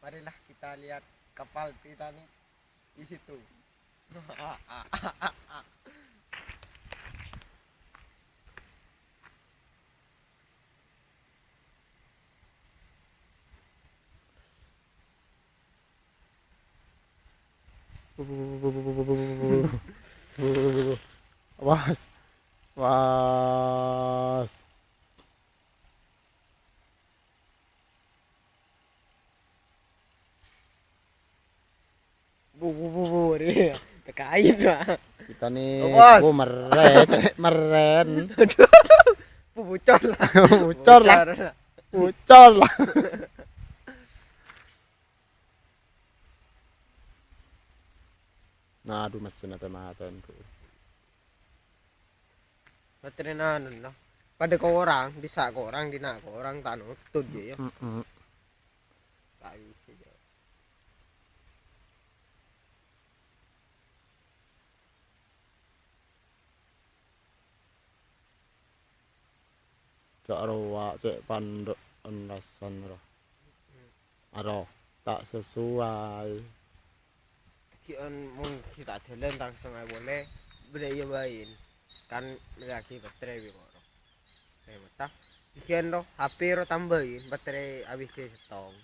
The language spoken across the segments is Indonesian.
marilah kita lihat kapal Titanic di situ. Was, was. Dia terkait lah. Kita nih, Oh, bos. meren. Bocor lah. Bocor lah. Bocor lah. Nah, aduh mesin atau matenku. Baterai lah. Pada ke orang, bisa ke orang, dina ke orang tak nutut je ya. Tak bisa je. Cak roa, cek pandok endasan roh. Aroh, tak sesuai. Kian mung kita jalan langsung aja boleh budaya bain kan lagi baterai bi koro. Saya mata. Kian lo HP ro tambahin baterai habis setong.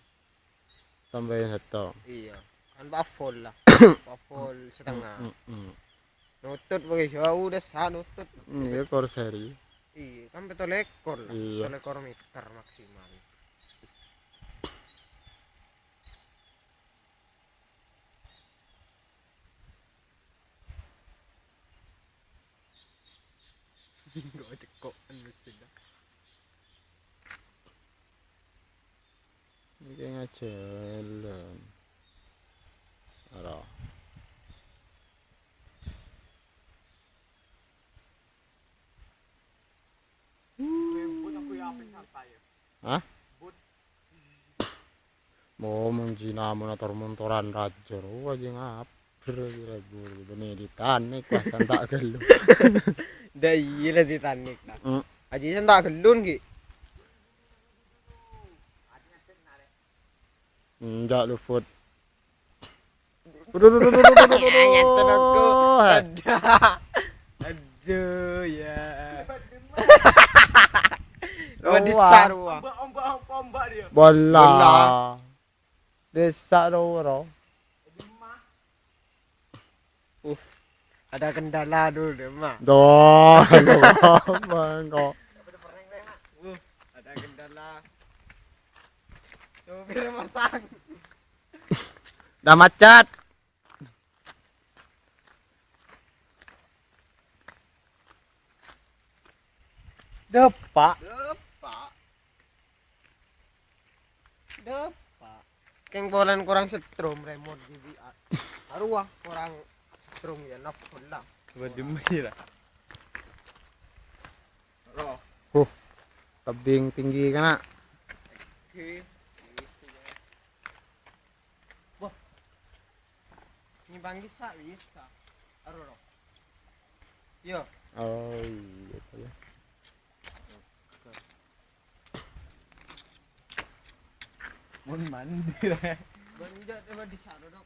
Tambahin satu. Iya, kan full lah. Full setengah. Mm. Nutut pakai jauh udah sah nutut. Iya, kor seri. Iya, kan betul ekor lah. Iya. Betul ekor meter maksimal. Gak cekok mesin dah. Ini kayak jalan. Aroh. Remut aku ya apa santai ya. Hah? Mau menjina motor-motoran raja. Aja ngapir ragu ini Titanic pasan tak gelu. Dah iya lah Titanic dah. Aji sen tak gelun ki. Enggak luput. Nyanten aku. Aduh ya. Wah disar wah. Ombak dia. Bola. Desa ro. Ada kendala dulu deh mah. Doh, kok. Ada kendala. Sopir masang. Dah macet. Depak. Depak. Keng bolan kurang setrum remote GB. Aruah kurang setrum ya nak pula. Coba demi lah. Roh. Tebing tinggi kan? Oke. Wah. Ini bang bisa. Aruh. Yo. Oh iya ya. Mun mandi lah. Banjak coba di sana dok.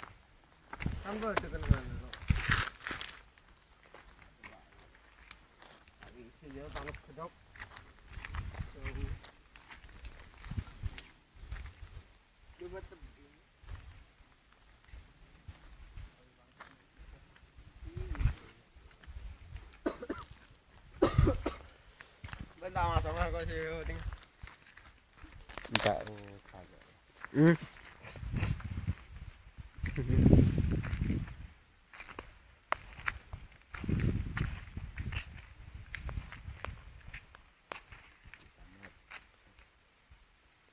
Tanggal tekan mana dok. Tapi sejauh tanah kedok. Coba tebing. Bentar sama kau sih ting. Enggak rusak.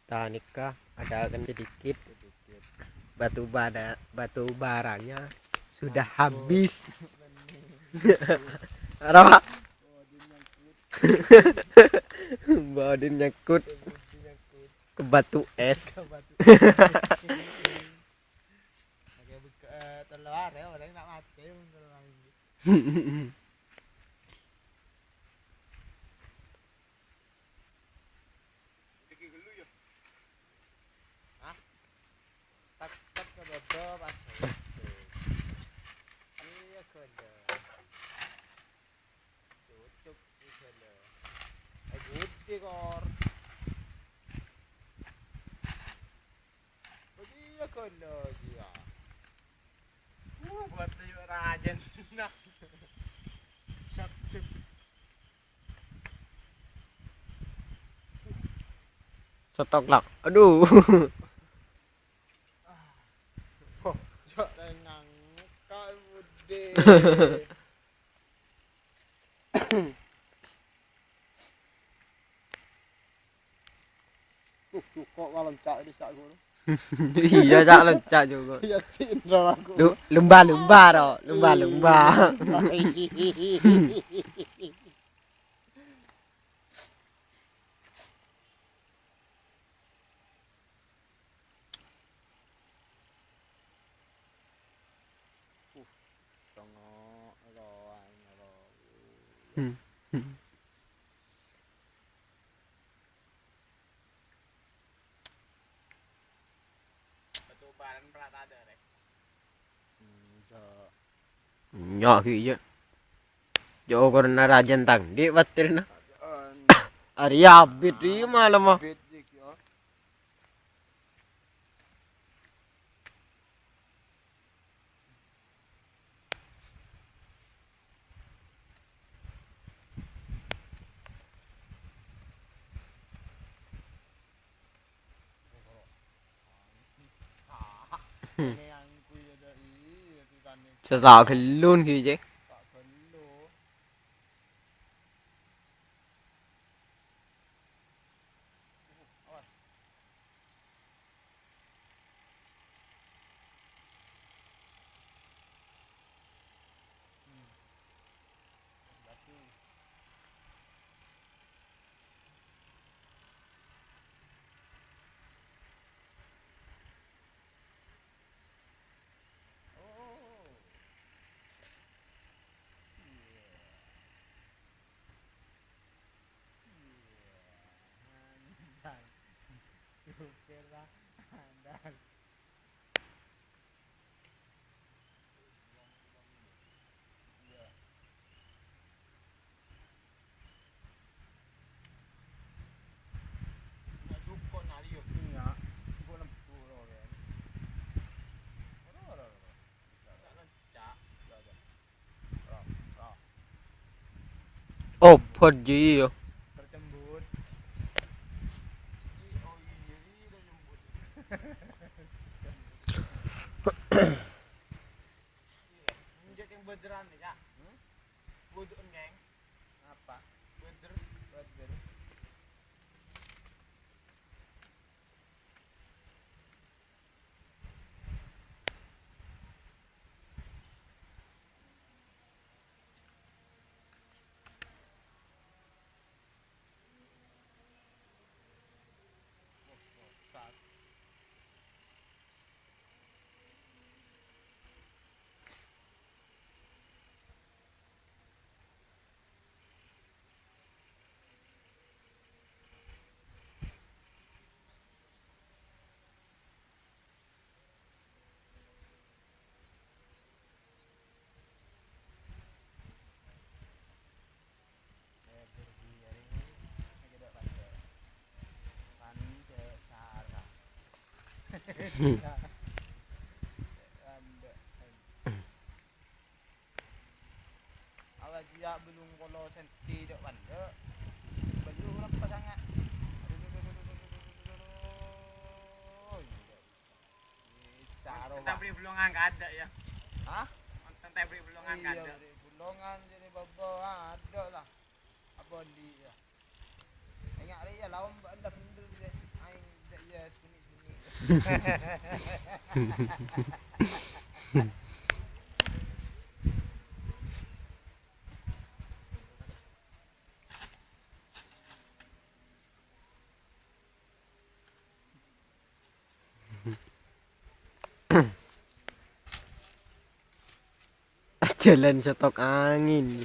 Titanic kah? Ada kan sedikit batu baranya sudah habis. Apa? Badan nyangkut ke batu es. kono ya. Buat tujuh rajen. Nah, stok lak. Aduh. Oh, jak nang kau bude. Kok malam cak di sak ngono. Iya cak lencak juga. Ya cindra aku. Lumba-lumba ro, lumba-lumba. Tengok roan ro. Ketubaran pernah ada rek. Jak Nyok ki je. Jo korna rajen tang di batirna. Arya bit di malam mah. bit dik ya. Ini yang kuy dari titanic. Setak kelun ki je. Tak perlu. Awas. Batu. Oh. Andal. Supirlah andal. Iya. Nak cukup nak dia. Iya. Cukup lembu loh kan. Ora. Tak lencak. Dah. Ra. Oh, pod je yo. Tercembur. Oh iya, dah jembut. Injek yang beneran nih, Kak. Buduk ngeng. Apa? Bener. Awak dia belum kalau senti dok banda. Baju berapa sangat? Bisa roh. Kita beri bulungan enggak ada ya. Hah? Kita beri bulungan enggak ada. Iya, bulungan jadi babo ada lah. Apa di ya? Ingat dia lawan anda pendul dia. Aing dak ya suni-suni. Jalan stok angin.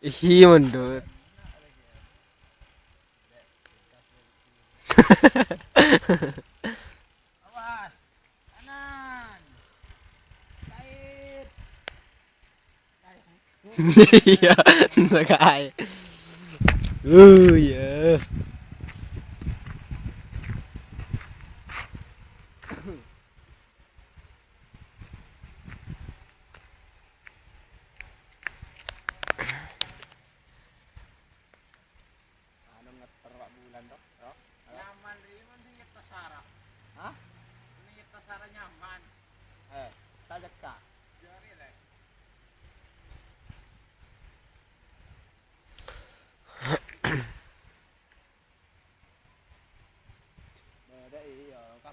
Ih, mundur. Awas. Kanan. Kait. Iya, pakai. Ya.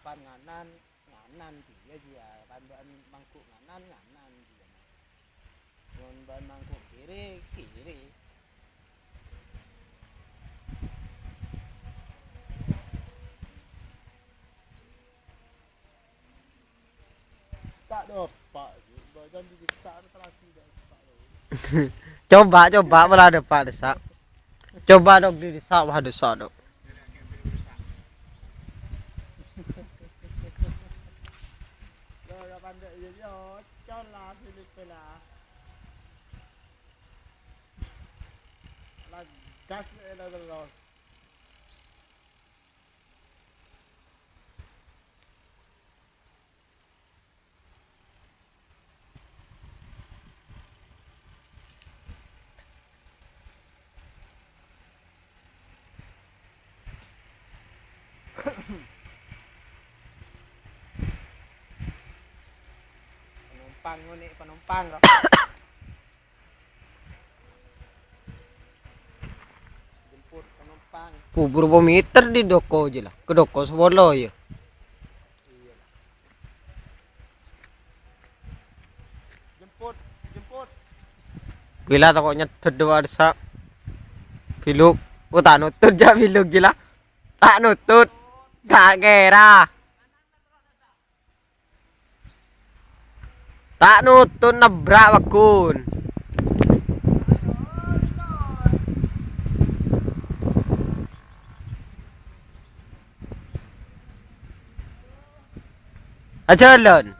depan nganan nganan dia dia ban mangkuk nganan nganan dia ngon ban mangkuk kiri kiri tak dapat badan disiksa terasi dah Coba malah dapat desak. Coba dok di desak wah desak dok. dah pandai je dia calah silip lah lah gas dah terus penumpang ni penumpang kok jemput penumpang Berapa meter di doko je lah. Ke doko sebolo ya. iyalah jemput Bila takutnya terdewa desak. Biluk. Oh tak nutut je biluk je lah. Tak nutut. Tak kira. Tak nutut nabrak bakun. Aja lon.